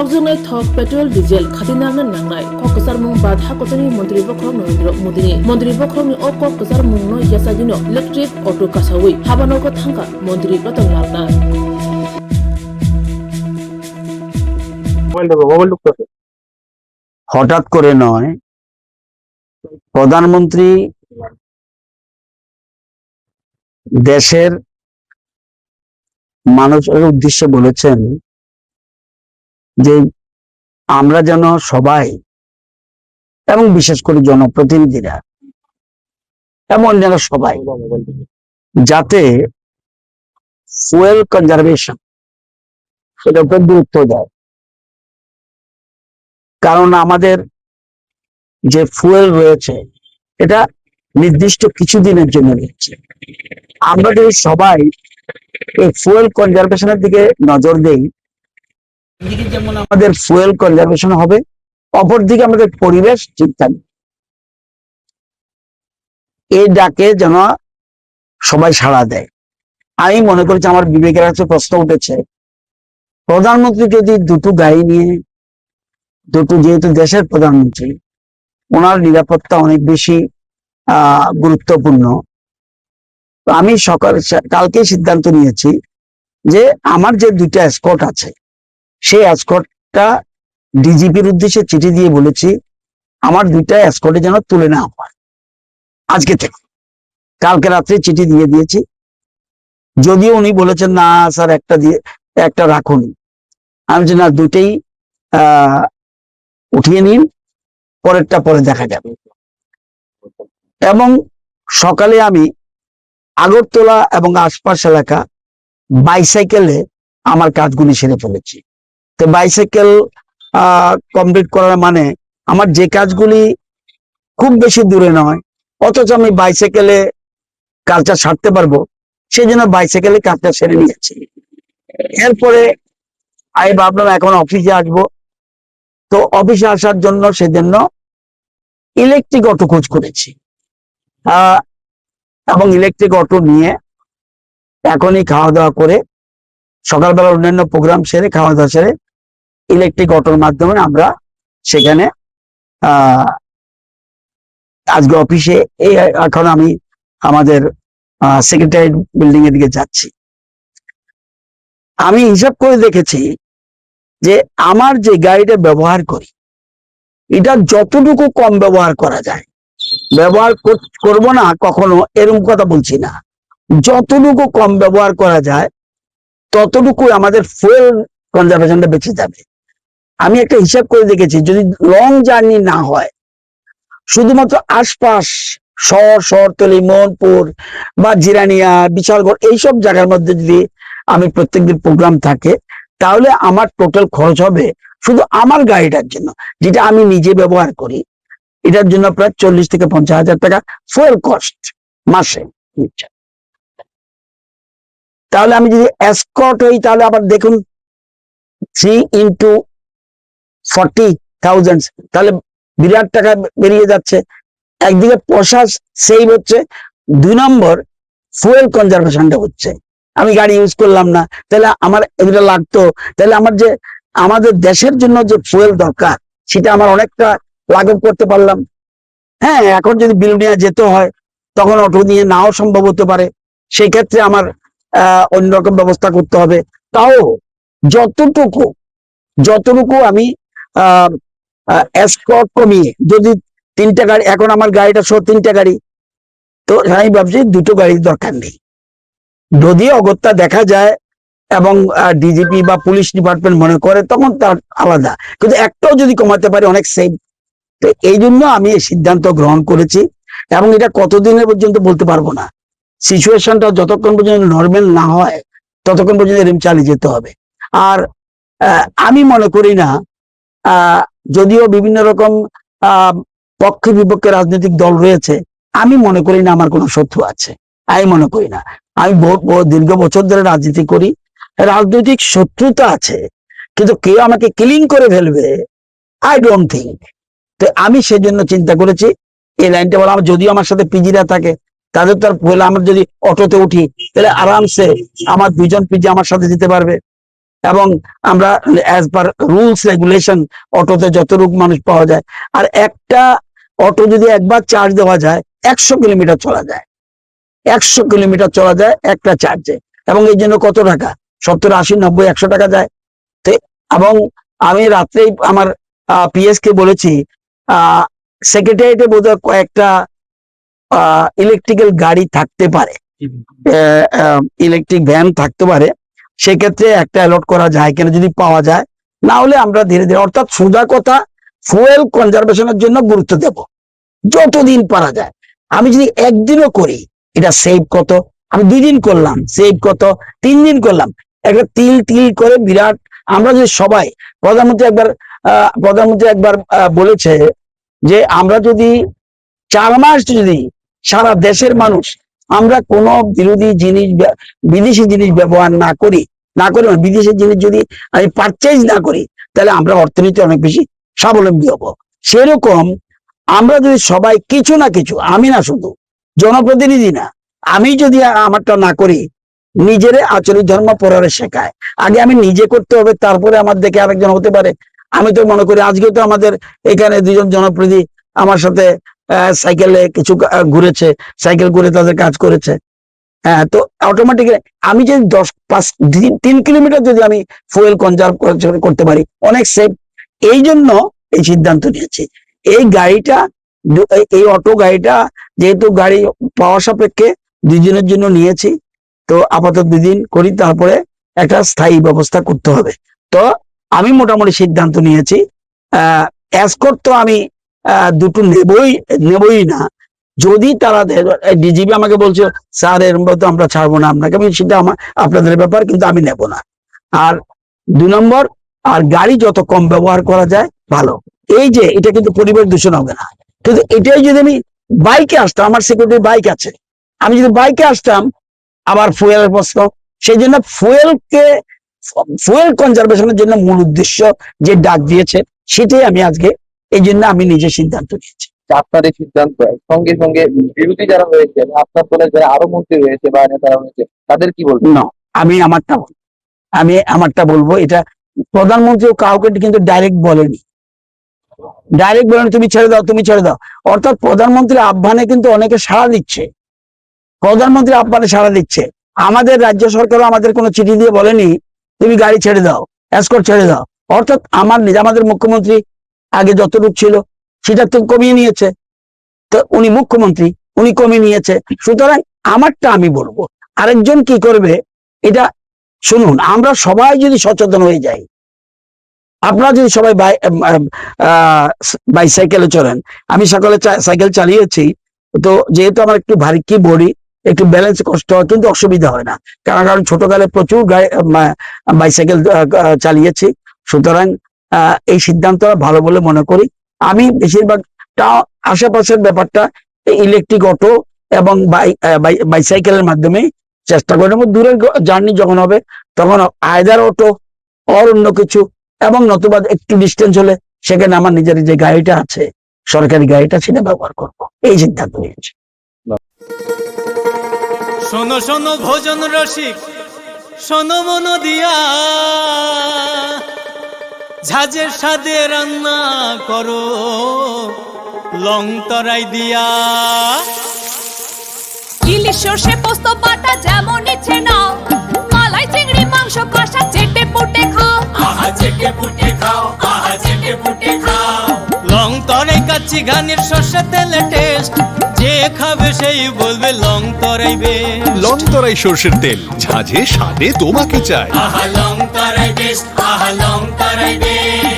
Tokjungnai thok petrol diesel khatinangna nangnai kok kesarmung bad hakotani Mantri Bokrong Narendra Modini Mantri Bokrong ni ok kesarmung no yasajino electric auto kasawi habanoko thangka Mantri Ratan Lalna হঠাৎ করে নয়, প্রধানমন্ত্রী দেশের মানুষের উদ্দেশ্যে বলেছেন যে আমরা যেন সবাই এবং বিশেষ করে জনপ্রতিনিধিরা এমন যেন সবাই যাতে ফুয়েল কনজারভেশন সেটার উপর গুরুত্ব দেয়। কারণ আমাদের যে ফুয়েল রয়েছে এটা নির্দিষ্ট কিছুদিনের জন্য রয়েছে। আমরা যদি সবাই এই ফুয়েল কনজারভেশনের দিকে নজর দেই, একদিকে যেমন আমাদের ফুয়েল কনজারভেশন হবে, অপরদিকে আমাদের পরিবেশ ঠিক থাকবে। এই ডাকে যেন সবাই সাড়া দেয়। আমি মনে করছি আমার বিবেকের কাছে প্রশ্ন উঠেছে, প্রধানমন্ত্রী যদি দুটো গাড়ি নিয়ে যেহেতু দেশের প্রধানমন্ত্রী, ওনার নিরাপত্তা অনেক বেশি গুরুত্বপূর্ণ। তো আমি কালকে সিদ্ধান্ত নিয়েছি যে আমার যে দুইটা এসকর্ট আছে সেই এসকর্টটা ডিজিপির উদ্দেশ্যে চিঠি দিয়ে বলেছি আমার দুইটা এসকর্টে যেন তুলে নেওয়া হয় আজকে থেকে। কালকে রাত্রে চিঠি দিয়ে দিয়েছি, যদিও উনি বলেছেন না স্যার একটা রাখুন। আমি বলছি না, দুইটাই উঠিয়ে নিন, পরেরটা পরে দেখা যাবে। এবং সকালে আমি আগরতলা এবং আশপাশ এলাকা বাইসাইকেলে আমার কাজগুলি সেরে ফেলেছি। তো বাইসাইকেল কমপ্লিট করার মানে আমার যে কাজগুলি খুব বেশি দূরে নয় অথচ আমি বাইসাইকেলে কাজটা সারতে পারবো, সেই জন্য বাইসাইকেলে কাজটা সেরে নিয়েছি। এরপরে আমি ভাবলাম এখন অফিসে আসবো, তো অফিসে আসার জন্য সেজন্য ইলেকট্রিক অটো খোঁজ করেছি এবং ইলেকট্রিক অটো নিয়ে এখনই খাওয়া দাওয়া করে সকালবেলা অন্যান্য প্রোগ্রাম সেরে খাওয়া দাওয়া সেরে ইলেকট্রিক অটোর মাধ্যমে আমরা সেখানে আজকে অফিসে এখন আমি আমাদের সেক্রেটারি বিল্ডিং এর দিকে যাচ্ছি। আমি হিসাব করে দেখেছি যে আমার যে গাড়িটা ব্যবহার করি এটা যতটুকু কম ব্যবহার করা যায়, ব্যবহার করব না কখনো এরকম কথা বলছি না, যতটুকু কম ব্যবহার করা যায় ততটুকু আমাদের ফুয়েল কনজারভেশনটা বেঁচে যাবে। আমি একটা হিসাব করে দেখেছি, যদি লং জার্নি না হয়, শুধুমাত্র আশপাশ শহরতলি, মোহনপুর বা জিরানিয়া, বিশালগড় এইসব জায়গার মধ্যে যদি আমি প্রত্যেকদিন প্রোগ্রাম থাকে, তাহলে আমার টোটাল খরচ হবে শুধু আমার গাড়িটার জন্য, যেটা আমি নিজে ব্যবহার করি, এটার জন্য প্রায় 40 থেকে 50 হাজার টাকা ফুয়েল কস্ট মাসে। তাহলে আমি যদি এসকর্ট হই তাহলে আবার দেখুন 3 into 40,000, তাহলে বিরাট টাকা বেরিয়ে যাচ্ছে। একদিকে পয়সা সেভ হচ্ছে, 2 নম্বর ফুয়েল কনজারভেশনটা হচ্ছে। আমি গাড়ি ইউজ করলাম না, তাহলে আমার এগুলো লাগতো, তাহলে আমার যে আমাদের দেশের জন্য যে ফুয়েল দরকার সেটা আমার অনেকটা লাঘব করতে পারলাম। হ্যাঁ, এখন যদি বিলুনিয়া যেতে হয় তখন অটো নিয়ে নাও সম্ভব হতে পারে, সেই ক্ষেত্রে আমার অন্যরকম ব্যবস্থা করতে হবে। তাও যতটুকু আমি এসকর্ট কমিয়ে যদি 3টা গাড়ি, এখন আমার গাড়িটা 3টা গাড়ি, তো আমি ভাবছি 2টো গাড়ির দরকার নেই। যদি অগত্যা দেখা যায় এবং ডিজিপি বা পুলিশ ডিপার্টমেন্ট মনে করে তখন তার আলাদা, কিন্তু একটাও যদি কমাতে পারে অনেক সেফ। তো এই জন্য আমি এই সিদ্ধান্ত গ্রহণ করেছি এবং এটা কতদিনের পর্যন্ত বলতে পারবো না। সিচুয়েশনটা যতক্ষণ পর্যন্ত নর্মাল না হয় ততক্ষণ পর্যন্ত এরকম চালিয়ে যেতে হবে। আর আমি মনে করি না, যদিও বিভিন্ন রকম পক্ষে বিপক্ষে রাজনৈতিক দল রয়েছে, আমি মনে করি না আমার কোনো শত্রু আছে। আমি মনে করি না। আমি দীর্ঘ বছর ধরে রাজনীতি করি, রাজনৈতিক শত্রুতা আছে, কিন্তু কেউ আমাকে কিলিং করে ফেলবে আই ডোন্ট থিঙ্ক। তো আমি সেজন্য চিন্তা করেছি এই লাইনটা বলা। যদিও আমার সাথে পিজিরা থাকে, তাদের তো আর আমার যদি অটোতে উঠি তাহলে আরামসে আমার 2জন পিজি আমার সাথে যেতে পারবে এবং আমরা অ্যাজ পার রুলস রেগুলেশন অটোতে যতটুকু মানুষ পাওয়া যায়, আর একটা অটো যদি একবার চার্জ দেওয়া যায় 100 কিলোমিটার চলা যায়, 100 কিলোমিটার চলা যায় একটা চার্জে। এবং এই জন্য কত টাকা, 70, 80, 90, 100 টাকা যায়। তো এবং আমি রাত্রেই আমার পিএস কে বলেছি, সেক্রেটারিয়েটে বোধহয় কয়েকটা ইলেকট্রিক্যাল গাড়ি থাকতে পারে, ইলেকট্রিক ভ্যান থাকতে পারে, সেক্ষেত্রে একটা অ্যালট করা যায় কিনা যদি পাওয়া যায়। না হলে আমরা ধীরে ধীরে, অর্থাৎ সোজা কথা, ফুয়েল কনজারভেশনের জন্য গুরুত্ব দেব যতদিন পারা যায়। আমি যদি একদিনও করি, এটা সেভ কত, আমি 2 দিন করলাম সেভ কত, 3 দিন করলাম, একটা তিল তিল করে বিরাট। আমরা যদি সবাই, প্রধানমন্ত্রী একবার বলেছে যে আমরা যদি 4 মাস যদি সারা দেশের মানুষ আমরা কোনো বিদেশি জিনিস ব্যবহার না করি, বিদেশি জিনিস যদি আমি পারচেজ না করি, তাহলে আমরা অর্থনীতি অনেক বেশি স্বাবলম্বী হব। সেরকম আমরা যদি সবাই কিছু না কিছু, আমি না শুধু জনপ্রতিনিধি না, আমি যদি আমারটা না করি, নিজের আচরিত ধর্ম পরের শেখায়। আগে আমি নিজে করতে হবে, তারপরে আমার দেখে আরেকজন হতে পারে। আমি তো মনে করি, আজকে তো আমাদের এখানে 2 জন জনপ্রতিনিধি আমার সাথে সাইকেলে কিছু ঘুরেছে, সাইকেল ঘুরে তাদের কাজ করেছে। হ্যাঁ, তো অটোমেটিক্যালি আমি যদি 3 কিলোমিটার যদি আমি ফুয়েল কনজার্ভ করতে পারি, অনেক সেফ। এই জন্য এই সিদ্ধান্ত নিয়েছি। এই গাড়িটা, এই অটো গাড়িটা যেহেতু গাড়ি পাওয়া সাপেক্ষে 2 দিনের জন্য নিয়েছি, তো আপাতত 2 দিন করি, তারপরে একটা স্থায়ী ব্যবস্থা করতে হবে। তো আমি মোটামুটি সিদ্ধান্ত নিয়েছি, এসকর্ট তো আমি 2টো নেবই না। যদি তারা ডিজিপি আমাকে বলছে স্যার এর মতো আমরা ছাড়বো না আপনাকে, আমি সেটা আপনাদের ব্যাপার, কিন্তু আমি নেব না। আর 2 নম্বর, আর গাড়ি যত কম ব্যবহার করা যায় ভালো। এই যে এটা কিন্তু পরিবেশ দূষণ হবে না, কিন্তু এটাই যদি আমি বাইকে আসতাম, আমার সিকিউরিটি বাইক আছে, আমি যদি বাইকে আসতাম, আবার ফুয়েলের প্রশ্ন। সেই জন্য ফুয়েল কনজারভেশনের জন্য মূল উদ্দেশ্য যে ডাক দিয়েছে, সেটাই আমি আজকে, এই জন্য আমি নিজে সিদ্ধান্ত নিয়েছি। আপনার এই সিদ্ধান্ত সঙ্গে সঙ্গে বিরোধী যারা হয়েছে, আপনার দলের যারা আরো মন্ত্রী রয়েছে বা নেতারা হয়েছে, তাদের কি বলবেন? না, আমি আমারটা বলবো। এটা প্রধানমন্ত্রী কাউকে কিন্তু ডাইরেক্ট বলেনি, তুমি ছেড়ে দাও। অর্থাৎ প্রধানমন্ত্রীর আহ্বানে কিন্তু অনেকে সাড়া দিচ্ছে, প্রধানমন্ত্রীর আহ্বানে সাড়া দিচ্ছে। আমাদের রাজ্য সরকারও আমাদের কোনো চিঠি দিয়ে বলেনি তুমি গাড়ি ছেড়ে দাও, এসকর্ট ছেড়ে দাও। অর্থাৎ আমাদের মুখ্যমন্ত্রী আগে যতটুকু ছিল সেটা তো কমিয়ে নিয়েছে, তো উনি মুখ্যমন্ত্রী, উনি কমিয়ে নিয়েছে। সুতরাং আমারটা আমি বলবো, আরেকজন কি করবে এটা শুনুন। আমরা সবাই যদি সচেতন হয়ে যাই, আপনারা যদি সবাই বাইসাইকেলে চলেন, আমি সকালে সাইকেল চালিয়েছি, তো যেহেতু আমার একটু ভারী কি বডি, একটু ব্যালেন্স কষ্ট হয়, কিন্তু অসুবিধা হয় না, কারণ ছোটকালে প্রচুর বাইসাইকেল চালিয়েছি। সুতরাং এই সিদ্ধান্তটা ভালো বলে মনে করি। আমি বেশিরভাগটা আশেপাশের ব্যাপারটা ইলেকট্রিক অটো এবং বাইসাইকেলের মাধ্যমে চেষ্টা করি। দূরের জার্নি যখন হবে, তখন আয়দার অটো আর অন্য কিছু, এবং নতুবা একটু ডিস্টেন্স হলে সেখানে আমার নিজের যে গাড়িটা আছে, সরকারি গাড়িটা, সেটা ব্যবহার করবো, এই সিদ্ধান্ত নিয়েছি। শোনো শোনো ভোজন রসিক, শোনো মন দিয়া, ঝাঁঝের স্বাদে রান্না করো লং তরাই দিয়া। ইলিশ সর্ষে পোস্ত বাটা যেমন ইচ্ছে নাও, মালাই চিংড়ি মাংস কষা চেটে পুটে খাও, আহা চেটে পুটে খাও, আহা চেটে পুটে খাও। লং তরাই কাচ্চি ঘানির সর্ষে তেলে টেস্ট, যে খাবে সেই বলবে লং তরাই বেশ। লং তরাই সর্ষের তেল, ঝাঁঝে স্বাদে তোমাকে চাই। আহা লং তরাই বেশ, আহা লং তরাই বেশ।